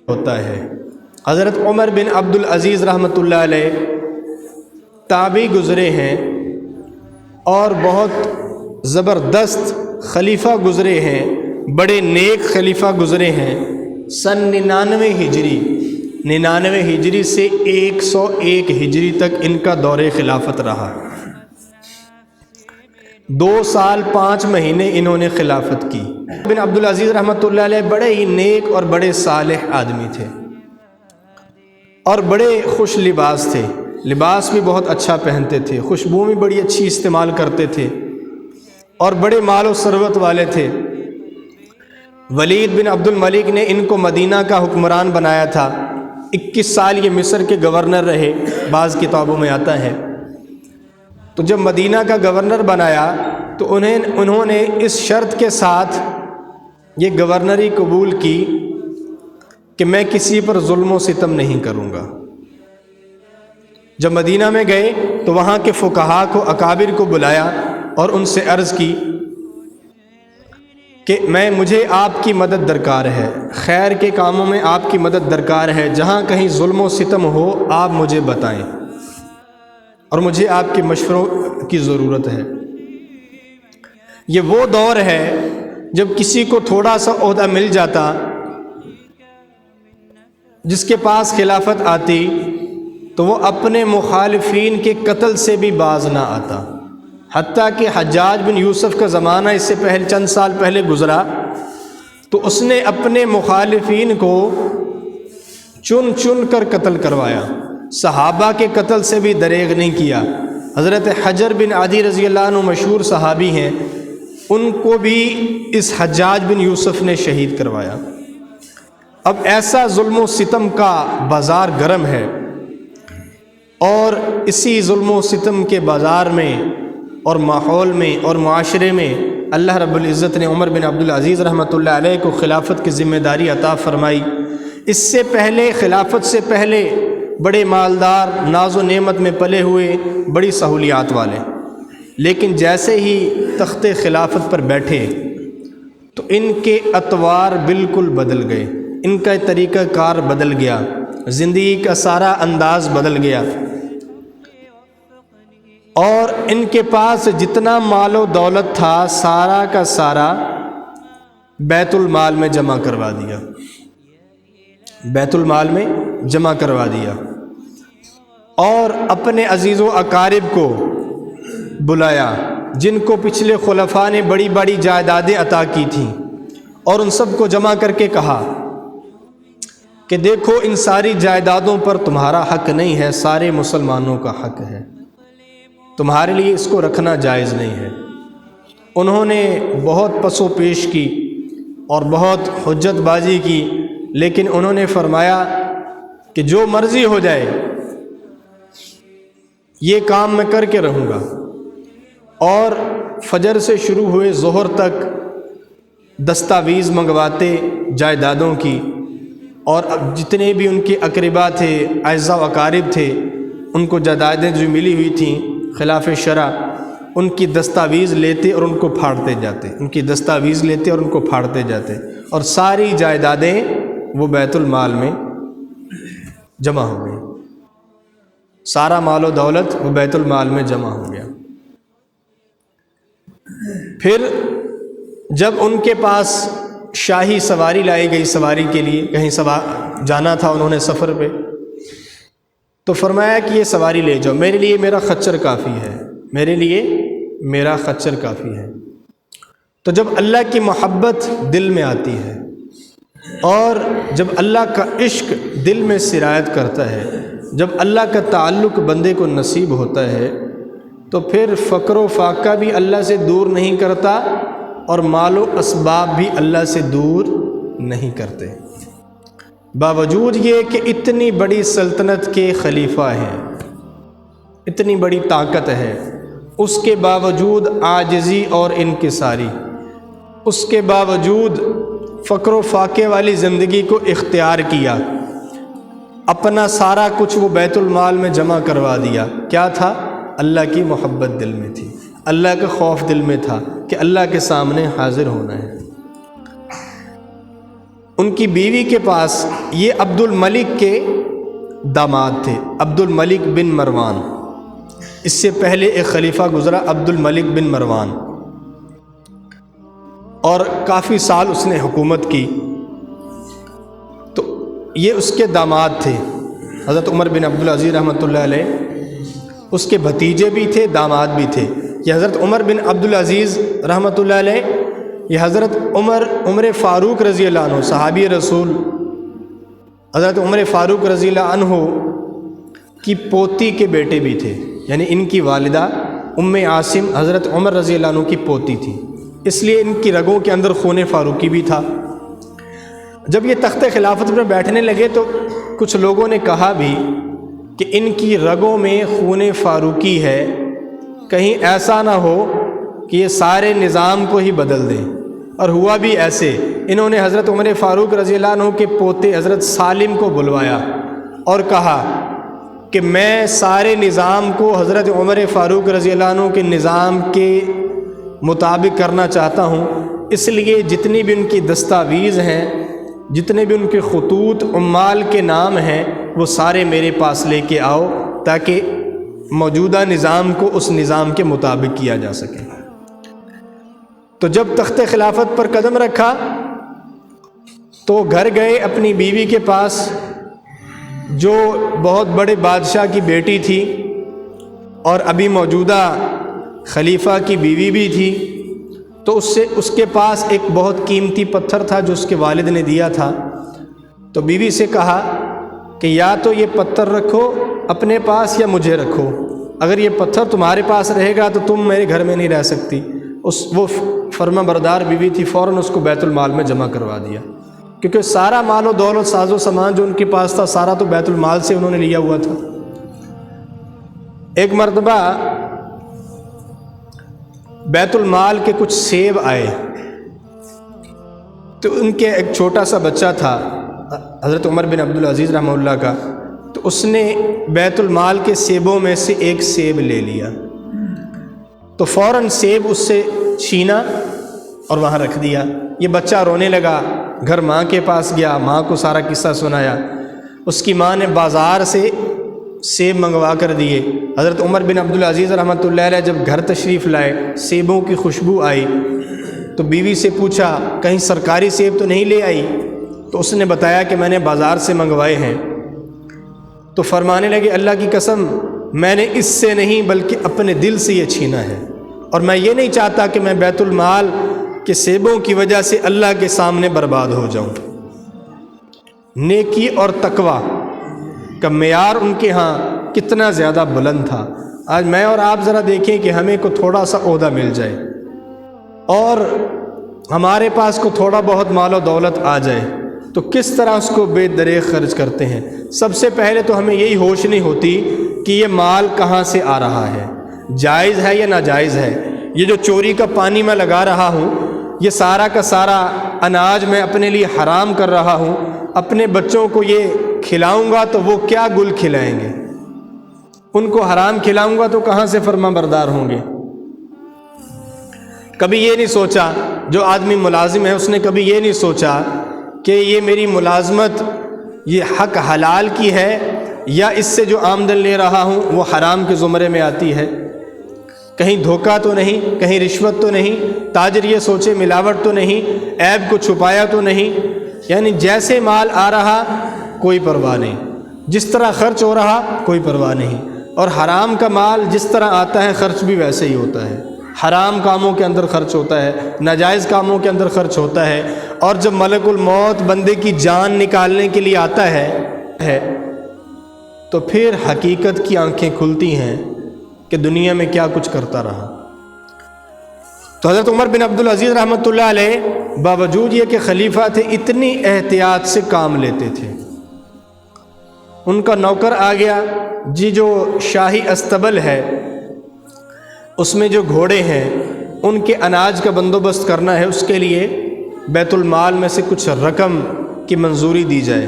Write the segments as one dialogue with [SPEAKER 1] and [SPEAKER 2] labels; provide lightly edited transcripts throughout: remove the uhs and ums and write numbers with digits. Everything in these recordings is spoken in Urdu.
[SPEAKER 1] ہوتا ہے۔ حضرت عمر بن عبدالعزیز رحمۃ اللہ علیہ تابعی گزرے ہیں اور بہت زبردست خلیفہ گزرے ہیں، بڑے نیک خلیفہ گزرے ہیں۔ سن 99 ہجری سے 101 ہجری تک ان کا دور خلافت رہا۔ 2 سال 5 مہینے انہوں نے خلافت کی۔ بن عبدالعزیز رحمۃ اللہ علیہ بڑے ہی نیک اور بڑے صالح آدمی تھے اور بڑے خوش لباس تھے، لباس بھی بہت اچھا پہنتے تھے، خوشبو بھی بڑی اچھی استعمال کرتے تھے اور بڑے مال و ثروت والے تھے۔ ولید بن عبد الملک نے ان کو مدینہ کا حکمران بنایا تھا۔ 21 سال یہ مصر کے گورنر رہے، بعض کتابوں میں آتا ہے۔ تو جب مدینہ کا گورنر بنایا تو انہوں نے اس شرط کے ساتھ یہ گورنری قبول کی کہ میں کسی پر ظلم و ستم نہیں کروں گا۔ جب مدینہ میں گئے تو وہاں کے فقہا کو، اکابر کو بلایا اور ان سے عرض کی کہ مجھے آپ کی مدد درکار ہے، خیر کے کاموں میں آپ کی مدد درکار ہے، جہاں کہیں ظلم و ستم ہو آپ مجھے بتائیں اور مجھے آپ کے مشوروں کی ضرورت ہے۔ یہ وہ دور ہے جب کسی کو تھوڑا سا عہدہ مل جاتا، جس کے پاس خلافت آتی تو وہ اپنے مخالفین کے قتل سے بھی باز نہ آتا۔ حتیٰ کہ حجاج بن یوسف کا زمانہ اس سے پہلے چند سال پہلے گزرا تو اس نے اپنے مخالفین کو چن چن کر قتل کروایا، صحابہ کے قتل سے بھی دریغ نہیں کیا۔ حضرت حجر بن عدی رضی اللہ عنہ مشہور صحابی ہیں، ان کو بھی اس حجاج بن یوسف نے شہید کروایا۔ اب ایسا ظلم و ستم کا بازار گرم ہے، اور اسی ظلم و ستم کے بازار میں اور ماحول میں اور معاشرے میں اللہ رب العزت نے عمر بن عبدالعزیز رحمۃ اللہ علیہ کو خلافت کی ذمہ داری عطا فرمائی۔ اس سے پہلے، خلافت سے پہلے، بڑے مالدار، ناز و نعمت میں پلے ہوئے، بڑی سہولیات والے، لیکن جیسے ہی تخت خلافت پر بیٹھے تو ان کے اطوار بالکل بدل گئے، ان کا طریقہ کار بدل گیا، زندگی کا سارا انداز بدل گیا، اور ان کے پاس جتنا مال و دولت تھا سارا کا سارا بیت المال میں جمع کروا دیا، بیت المال میں جمع کروا دیا، اور اپنے عزیز و اقارب کو بلایا جن کو پچھلے خلفاء نے بڑی بڑی جائیدادیں عطا کی تھیں، اور ان سب کو جمع کر کے کہا کہ دیکھو ان ساری جائیدادوں پر تمہارا حق نہیں ہے، سارے مسلمانوں کا حق ہے، تمہارے لیے اس کو رکھنا جائز نہیں ہے۔ انہوں نے بہت پس و پیش کی اور بہت حجت بازی کی، لیکن انہوں نے فرمایا کہ جو مرضی ہو جائے یہ کام میں کر کے رہوں گا۔ اور فجر سے شروع ہوئے ظہر تک دستاویز منگواتے جائیدادوں کی، اور اب جتنے بھی ان کے اقربا تھے، اعزاء و اقارب تھے، ان کو جائیدادیں جو ملی ہوئی تھیں خلاف شرع، ان کی دستاویز لیتے اور ان کو پھاڑتے جاتے، ان کی دستاویز لیتے اور ان کو پھاڑتے جاتے، اور ساری جائیدادیں وہ بیت المال میں جمع ہو گئی، سارا مال و دولت وہ بیت المال میں جمع ہو گیا۔ پھر جب ان کے پاس شاہی سواری لائی گئی، سواری کے لیے کہیں جانا تھا انہوں نے سفر پہ، تو فرمایا کہ یہ سواری لے جاؤ، میرے لیے میرا خچر کافی ہے، میرے لیے میرا خچر کافی ہے۔ تو جب اللہ کی محبت دل میں آتی ہے اور جب اللہ کا عشق دل میں سرایت کرتا ہے، جب اللہ کا تعلق بندے کو نصیب ہوتا ہے، تو پھر فقر و فاقہ بھی اللہ سے دور نہیں کرتا اور مال و اسباب بھی اللہ سے دور نہیں کرتے۔ باوجود یہ کہ اتنی بڑی سلطنت کے خلیفہ ہیں، اتنی بڑی طاقت ہے، اس کے باوجود عاجزی اور انکساری، اس کے باوجود فقر و فاقے والی زندگی کو اختیار کیا، اپنا سارا کچھ وہ بیت المال میں جمع کروا دیا۔ کیا تھا؟ اللہ کی محبت دل میں تھی، اللہ کا خوف دل میں تھا کہ اللہ کے سامنے حاضر ہونا ہے۔ ان کی بیوی کے پاس، یہ عبد الملک کے داماد تھے، عبد الملک بن مروان، اس سے پہلے ایک خلیفہ گزرا عبد الملک بن مروان، اور کافی سال اس نے حکومت کی۔ تو یہ اس کے داماد تھے، حضرت عمر بن عبدالعزیز رحمۃ اللہ علیہ، اس کے بھتیجے بھی تھے، داماد بھی تھے۔ یہ حضرت عمر بن عبدالعزیز رحمۃ اللہ علیہ، یہ حضرت عمر فاروق رضی اللہ عنہ، صحابی رسول حضرت عمر فاروق رضی اللہ عنہ کی پوتی کے بیٹے بھی تھے، یعنی ان کی والدہ ام عاصم حضرت عمر رضی اللہ عنہ کی پوتی تھی، اس لیے ان کی رگوں کے اندر خون فاروقی بھی تھا۔ جب یہ تخت خلافت پر بیٹھنے لگے تو کچھ لوگوں نے کہا بھی کہ ان کی رگوں میں خون فاروقی ہے، کہیں ایسا نہ ہو کہ یہ سارے نظام کو ہی بدل دیں۔ اور ہوا بھی ایسے، انہوں نے حضرت عمر فاروق رضی اللہ عنہ کے پوتے حضرت سالم کو بلوایا اور کہا کہ میں سارے نظام کو حضرت عمر فاروق رضی اللہ عنہ کے نظام کے مطابق کرنا چاہتا ہوں، اس لیے جتنی بھی ان کی دستاویز ہیں، جتنے بھی ان کے خطوط عمال کے نام ہیں، وہ سارے میرے پاس لے کے آؤ تاکہ موجودہ نظام کو اس نظام کے مطابق کیا جا سکے۔ تو جب تخت خلافت پر قدم رکھا تو گھر گئے اپنی بیوی کے پاس، جو بہت بڑے بادشاہ کی بیٹی تھی اور ابھی موجودہ خلیفہ کی بیوی بھی تھی۔ تو اس کے پاس ایک بہت قیمتی پتھر تھا جو اس کے والد نے دیا تھا۔ تو بیوی سے کہا کہ یا تو یہ پتھر رکھو اپنے پاس یا مجھے رکھو، اگر یہ پتھر تمہارے پاس رہے گا تو تم میرے گھر میں نہیں رہ سکتی۔ وہ فرما بردار بیوی تھی، فوراً اس کو بیت المال میں جمع کروا دیا، کیونکہ سارا مال و دولت، ساز و سامان جو ان کے پاس تھا، سارا تو بیت المال سے انہوں نے لیا ہوا تھا۔ ایک مرتبہ بیت المال کے کچھ سیب آئے، تو ان کے ایک چھوٹا سا بچہ تھا حضرت عمر بن عبدالعزیز رحمہ اللہ کا، تو اس نے بیت المال کے سیبوں میں سے ایک سیب لے لیا، تو فوراً سیب اس سے چھینا اور وہاں رکھ دیا۔ یہ بچہ رونے لگا، گھر ماں کے پاس گیا، ماں کو سارا قصہ سنایا۔ اس کی ماں نے بازار سے سیب منگوا کر دیے۔ حضرت عمر بن عبدالعزیز رحمۃ اللہ علیہ جب گھر تشریف لائے، سیبوں کی خوشبو آئی، تو بیوی سے پوچھا کہیں سرکاری سیب تو نہیں لے آئی؟ تو اس نے بتایا کہ میں نے بازار سے منگوائے ہیں۔ تو فرمانے لگے اللہ کی قسم، میں نے اس سے نہیں بلکہ اپنے دل سے یہ چھینا ہے، اور میں یہ نہیں چاہتا کہ میں بیت المال کے سیبوں کی وجہ سے اللہ کے سامنے برباد ہو جاؤں۔ نیکی اور تقوی کا معیار ان کے ہاں کتنا زیادہ بلند تھا۔ آج میں اور آپ ذرا دیکھیں کہ ہمیں کو تھوڑا سا عہدہ مل جائے اور ہمارے پاس کو تھوڑا بہت مال و دولت آ جائے تو کس طرح اس کو بے دریغ خرچ کرتے ہیں۔ سب سے پہلے تو ہمیں یہی ہوش نہیں ہوتی کہ یہ مال کہاں سے آ رہا ہے، جائز ہے یا ناجائز ہے۔ یہ جو چوری کا پانی میں لگا رہا ہوں، یہ سارا کا سارا اناج میں اپنے لیے حرام کر رہا ہوں، اپنے بچوں کو یہ کھلاؤں گا تو وہ کیا گل کھلائیں گے، ان کو حرام کھلاؤں گا تو کہاں سے فرما بردار ہوں گے۔ کبھی یہ نہیں سوچا، جو آدمی ملازم ہے اس نے کبھی یہ نہیں سوچا کہ یہ میری ملازمت یہ حق حلال کی ہے یا اس سے جو آمدن لے رہا ہوں وہ حرام کے زمرے میں آتی ہے۔ کہیں دھوکہ تو نہیں، کہیں رشوت تو نہیں، تاجر یہ سوچے ملاوٹ تو نہیں، عیب کو چھپایا تو نہیں، یعنی جیسے مال آ رہا کوئی پرواہ نہیں، جس طرح خرچ ہو رہا کوئی پرواہ نہیں۔ اور حرام کا مال جس طرح آتا ہے خرچ بھی ویسے ہی ہوتا ہے، حرام کاموں کے اندر خرچ ہوتا ہے، ناجائز کاموں کے اندر خرچ ہوتا ہے۔ اور جب ملک الموت بندے کی جان نکالنے کے لیے آتا ہے تو پھر حقیقت کی آنکھیں کھلتی ہیں کہ دنیا میں کیا کچھ کرتا رہا۔ تو حضرت عمر بن عبدالعزیز رحمۃ اللہ علیہ باوجود یہ کہ خلیفہ تھے اتنی احتیاط سے کام لیتے تھے۔ ان کا نوکر آ گیا، جی جو شاہی استبل ہے اس میں جو گھوڑے ہیں ان کے اناج کا بندوبست کرنا ہے، اس کے لیے بیت المال میں سے کچھ رقم کی منظوری دی جائے۔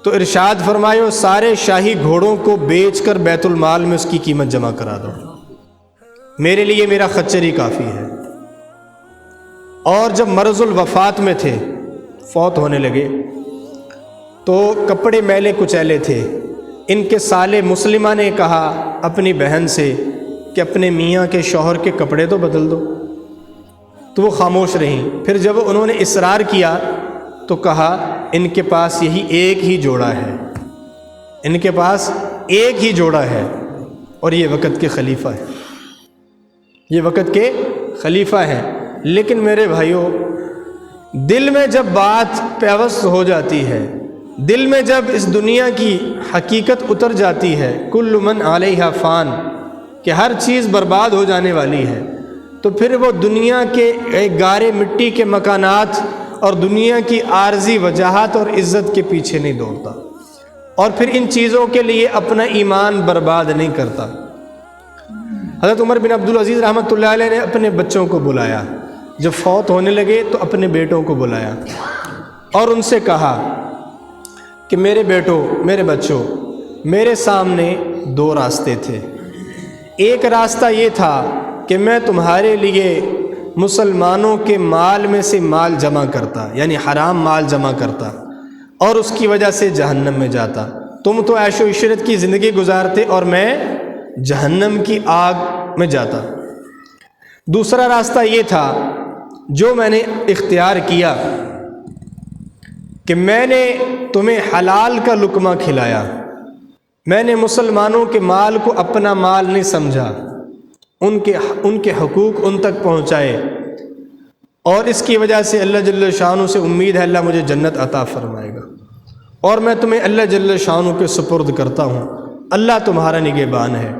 [SPEAKER 1] تو ارشاد فرمائے وہ سارے شاہی گھوڑوں کو بیچ کر بیت المال میں اس کی قیمت جمع کرا دو، میرے لیے میرا خچر ہی کافی ہے۔ اور جب مرض الوفات میں تھے فوت ہونے لگے تو کپڑے میلے کچیلے تھے. ان کے سالے مسلمہ نے کہا اپنی بہن سے کہ اپنے میاں کے شوہر کے کپڑے تو بدل دو، تو وہ خاموش رہیں. پھر جب انہوں نے اصرار کیا تو کہا ان کے پاس یہی ایک ہی جوڑا ہے، ان کے پاس ایک ہی جوڑا ہے، اور یہ وقت کے خلیفہ ہے، یہ وقت کے خلیفہ ہیں. لیکن میرے بھائیوں، دل میں جب بات پیوست ہو جاتی ہے، دل میں جب اس دنیا کی حقیقت اتر جاتی ہے، کل من علیہا فان، کہ ہر چیز برباد ہو جانے والی ہے، تو پھر وہ دنیا کے گارے مٹی کے مکانات اور دنیا کی عارضی وجاہت اور عزت کے پیچھے نہیں دوڑتا، اور پھر ان چیزوں کے لیے اپنا ایمان برباد نہیں کرتا. حضرت عمر بن عبدالعزیز رحمۃ اللہ علیہ نے اپنے بچوں کو بلایا، جب فوت ہونے لگے تو اپنے بیٹوں کو بلایا اور ان سے کہا کہ میرے بیٹوں، میرے بچوں، میرے سامنے دو راستے تھے. ایک راستہ یہ تھا کہ میں تمہارے لیے مسلمانوں کے مال میں سے مال جمع کرتا، یعنی حرام مال جمع کرتا، اور اس کی وجہ سے جہنم میں جاتا. تم تو عیش و عشرت کی زندگی گزارتے اور میں جہنم کی آگ میں جاتا. دوسرا راستہ یہ تھا جو میں نے اختیار کیا کہ میں نے تمہیں حلال کا لقمہ کھلایا، میں نے مسلمانوں کے مال کو اپنا مال نہیں سمجھا، ان کے حقوق ان تک پہنچائے، اور اس کی وجہ سے اللہ جل شانہ سے امید ہے اللہ مجھے جنت عطا فرمائے گا، اور میں تمہیں اللہ جل شانہ کے سپرد کرتا ہوں. اللہ تمہارا نگہبان ہے.